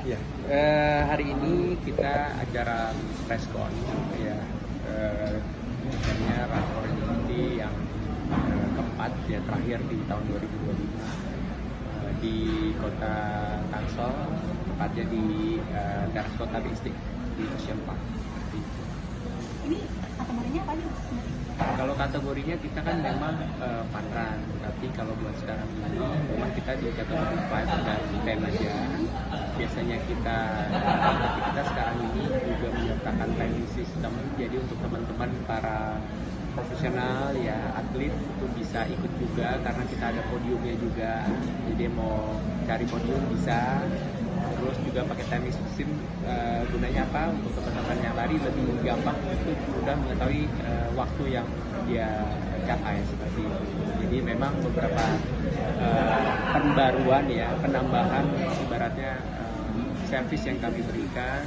Ya, hari ini kita acara preskon ya, misalnya Rakor Unity yang keempat ya, terakhir di tahun 2025 di kota Tangsel, tepatnya di Teras Kota Bistik di Ocean Park. Ini kategorinya apa aja? Kalau kategorinya kita kan memang funrun, tapi kalau buat sekarang ini memang kita di kategori 5 dan 10 aja. Biasanya kita sekarang ini juga menyertakan timing system, jadi untuk teman-teman para profesional ya, atlet itu bisa ikut juga karena kita ada podiumnya juga, jadi mau cari podium bisa. Terus juga pakai timing system, gunanya apa? Untuk teman-teman yang lari lebih gampang untuk mudah mengetahui waktu yang dia capai seperti itu. Jadi memang beberapa pembaruan ya, penambahan ibaratnya servis yang kami berikan.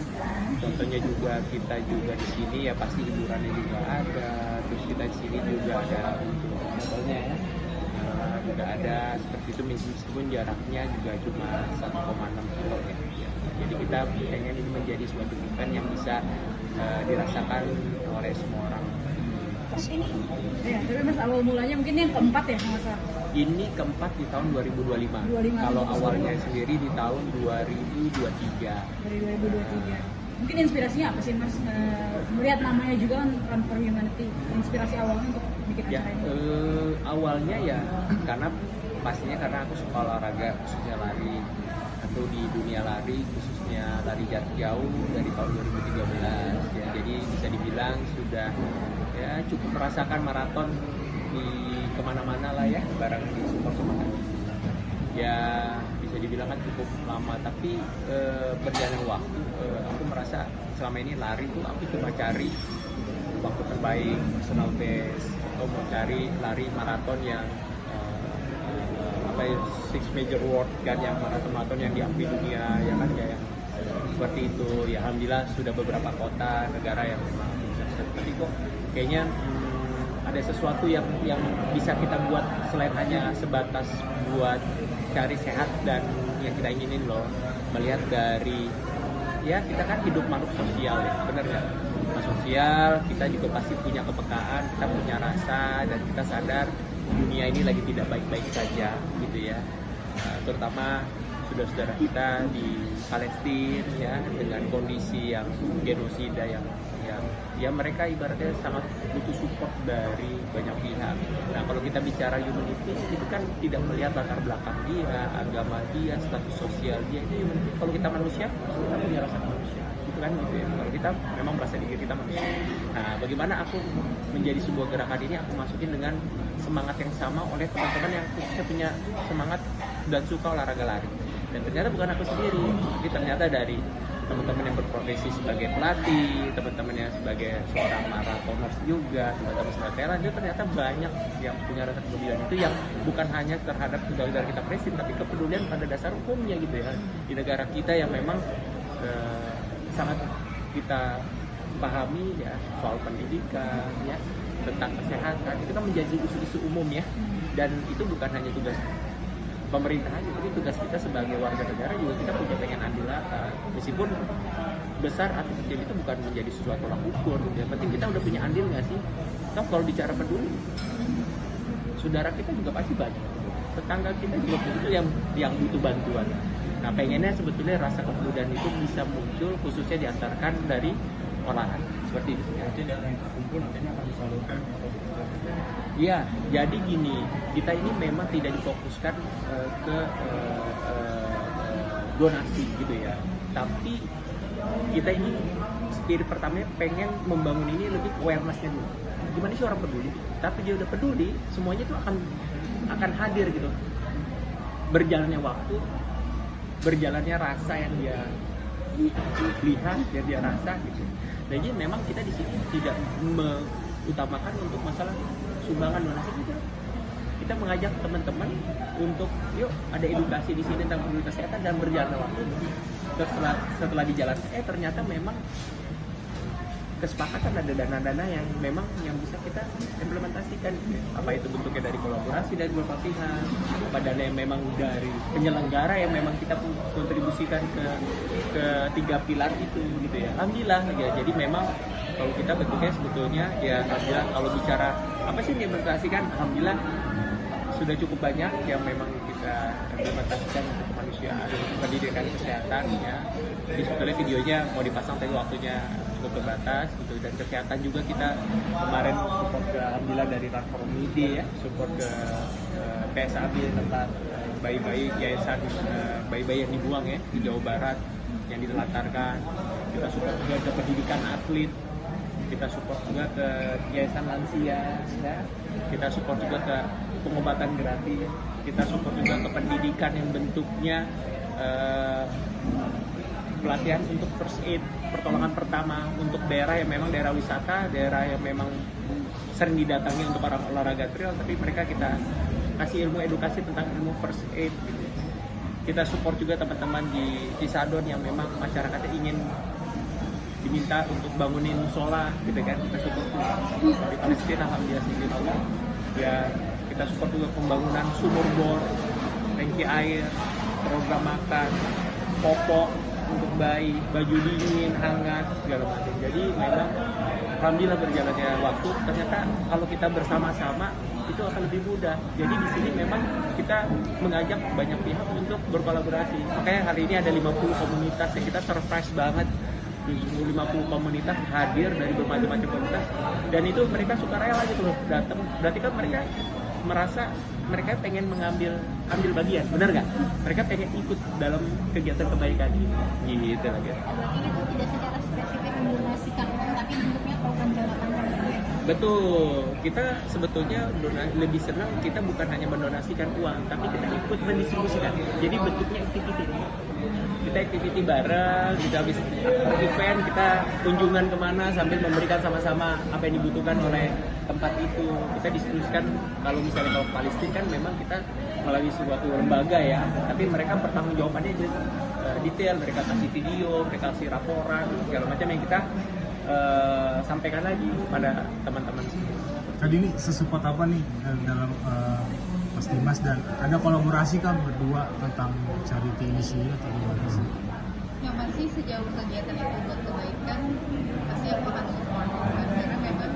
Contohnya juga kita juga di sini ya pasti hiburannya juga ada. Terus kita di sini juga ada untuk motornya ya. Juga ada seperti itu, meskipun jaraknya juga cuma 1,6 kilo ya. Jadi kita pengen ini menjadi suatu event yang bisa dirasakan oleh semua orang. Terus ini, ya, tapi mas awal mulanya mungkin yang keempat ya mas? Ini keempat di tahun 2025. 25. Kalau awalnya sendiri di tahun 2023. Dari 2023. Mungkin inspirasinya apa sih mas? Melihat namanya juga kan Run for Humanity. Inspirasi awalnya untuk bikin Ya, acara ini? awalnya ya karena pastinya karena aku suka olahraga, khususnya lari, atau di dunia lari khususnya lari jarak jauh dari tahun 2013 ya. Jadi bisa dibilang sudah ya cukup merasakan maraton di kemana-mana lah ya, barang di support kemana ya, bisa dibilang kan cukup lama. Tapi berjalannya waktu aku merasa selama ini lari tuh aku cuma cari waktu terbaik, personal best, atau mau cari lari maraton yang six major world kan, yang maraton yang diakui dunia ya kan ya, yang seperti itu ya. Alhamdulillah sudah beberapa kota negara yang memang sukses, tapi kok kayaknya ada sesuatu yang bisa kita buat selain hanya sebatas buat cari sehat dan yang kita inginin loh. Melihat dari ya kita kan hidup makhluk sosial ya, bener nggak? Sosial, kita juga pasti punya kepekaan, kita punya rasa, dan kita sadar dunia ini lagi tidak baik-baik saja gitu ya. Terutama saudara-saudara kita di Palestina ya, dengan kondisi yang genosida yang ya mereka ibaratnya sangat butuh support dari banyak pihak. Nah, kalau kita bicara humanity itu kan tidak melihat latar belakang dia, agama dia, status sosial dia. Itu humanity. Kalau kita manusia, kita punya rasa manusia gitu kan gitu ya. Kalau kita memang merasa diri kita manusia. Nah, bagaimana aku menjadi sebuah gerakan ini aku masukin dengan semangat yang sama oleh teman-teman yang khususnya punya semangat dan suka olahraga lari. Dan ternyata bukan aku sendiri, jadi ternyata dari teman-teman yang berprofesi sebagai pelatih, teman-teman yang sebagai seorang maratoners juga, teman-teman sebagai talent, itu ternyata banyak yang punya rasa kepedulian itu, yang bukan hanya terhadap negara kita presiden, tapi kepedulian pada dasar hukumnya gitu ya, di negara kita yang memang sangat kita pahami ya, soal pendidikan ya, tentang kesehatan, itu kan menjadi isu-isu umum ya, dan itu bukan hanya tugas pemerintah aja, tapi tugas kita sebagai warga negara juga kita punya pengen andil meskipun besar atau kecil itu bukan menjadi sesuatu tolak ukur. Yang penting kita udah punya andil nggak sih? Kalau bicara peduli, saudara kita juga pasti banyak, tetangga kita juga begitu yang butuh bantuan. Nah, pengennya sebetulnya rasa kepedulian itu bisa muncul khususnya diantarkan dari olahraga seperti itu. Jadi dana yang terkumpul nantinya akan disalurkan. Iya, jadi gini, kita ini memang tidak difokuskan ke donasi gitu ya, tapi kita ini spirit pertamanya pengen membangun ini lebih awareness-nya dulu. Gimana sih orang peduli? Tapi dia udah peduli, semuanya itu akan hadir gitu. Berjalannya waktu, berjalannya rasa yang dia lihat, yang dia rasa gitu. Jadi memang kita di sini tidak utamakan untuk masalah sumbangan donasi juga. Kita mengajak teman-teman untuk yuk ada edukasi di sini tentang peduli kesehatan, dan berjalan waktu setelah di jalan ternyata memang kesepakatan, ada dana-dana yang memang yang bisa kita implementasikan, apa itu bentuknya dari kolaborasi dari beberapa pihak, apa dana yang memang dari penyelenggara yang memang kita kontribusikan ke 3 pilar itu gitu ya. Alhamdulillah ya, jadi memang kalau kita bentuknya sebetulnya ya alhamdulillah, kalau bicara apa sih yang diimplementasikan, alhamdulillah sudah cukup banyak yang memang kita implementasikan untuk kemanusiaan, untuk pendidikan, kesehatan ya. Jadi sebetulnya videonya mau dipasang tapi waktunya cukup terbatas gitu, dan kesehatan juga kita kemarin support ke alhamdulillah dari Run for Humanity ya, support ke PSAB tempat bayi-bayi yayasan bayi-bayi yang dibuang ya di Jawa Barat yang ditelantarkan. Kita support juga ke pendidikan atlet, kita support juga ke yayasan lansia ya, kita support juga ke pengobatan gratis, kita support juga ke pendidikan yang bentuknya pelatihan untuk first aid, pertolongan pertama untuk daerah yang memang daerah wisata, daerah yang memang sering didatangi untuk para olahraga trail, tapi mereka kita kasih ilmu edukasi tentang ilmu first aid gitu. Kita support juga teman-teman di Cisadon yang memang masyarakatnya ingin diminta untuk bangunin musola gitu kan, kita support di Palestina alhamdulillah sendiri Allah ya. Kita support juga pembangunan sumur bor, tangki air, program makan, popok untuk bayi, baju dingin, hangat, segala macam. Jadi memang alhamdulillah berjalannya waktu, ternyata kalau kita bersama-sama itu akan lebih mudah. Jadi di sini memang kita mengajak banyak pihak untuk berkolaborasi. Makanya hari ini ada 50 komunitas yang kita surprise banget. 50 komunitas hadir dari bermacam-macam komunitas, dan itu mereka sukarela gitu loh datang. Berarti kan mereka merasa mereka pengen ambil bagian, benar nggak? Mereka pengen ikut dalam kegiatan kebaikan ini, gitu lagi. Berarti itu tidak secara spesifik mendonasikan uang, tapi bentuknya program jangka panjang. Betul, kita sebetulnya lebih senang kita bukan hanya mendonasikan uang, tapi kita ikut mendistribusikan. Jadi bentuknya activity. Kita activity bareng, kita habis event, kita kunjungan kemana sambil memberikan sama-sama apa yang dibutuhkan oleh tempat itu. Kita distribusikan, kalau misalnya kalau Palestina kan memang kita melalui suatu lembaga ya, tapi mereka bertanggung jawabannya detail, mereka kasih video, mereka kasih laporan, segala macam yang kita sampaikan lagi pada teman-teman sendiri. Tadi ini sesupport apa nih dalam Mas Dimas, dan ada kolaborasi kan berdua tentang charity ini sendiri atau gimana sih? Yang pasti sejauh kegiatan itu buat kebaikan, pasti aku akan support. Karena memang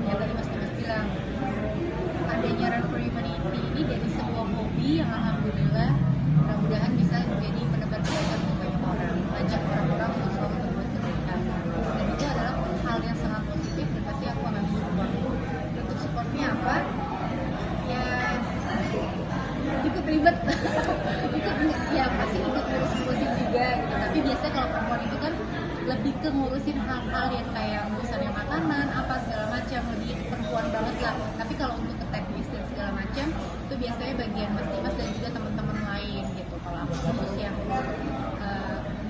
yang tadi Mas Dimas bilang, adanya Run for Humanity ini dari sebuah hobi yang alhamdulillah mudah-mudahan bisa jadi menebar kebaikan untuk banyak orang, ajak orang-orang untuk selalu berbuat kebaikan. Dan itu adalah hal yang sangat positif dan pasti aku akan support. Untuk supportnya apa? Ya ikut ribet, ya pasti ikut ngurus-ngurusin juga gitu. Tapi biasanya kalau perempuan itu kan lebih ke ngurusin hal-hal yang kayak urusannya makanan, apa segala macam, lebih perempuan banget lah. Tapi kalau untuk ke teknis dan segala macam, itu biasanya bagian Mas Dimas dan juga teman-teman lain gitu. Kalau aku khusus yang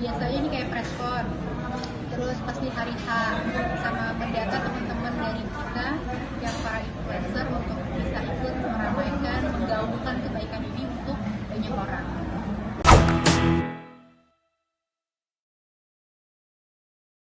biasanya ini kayak preskon, terus pas di hari H sama mendata teman-teman dari kita yang para influencer untuk bisa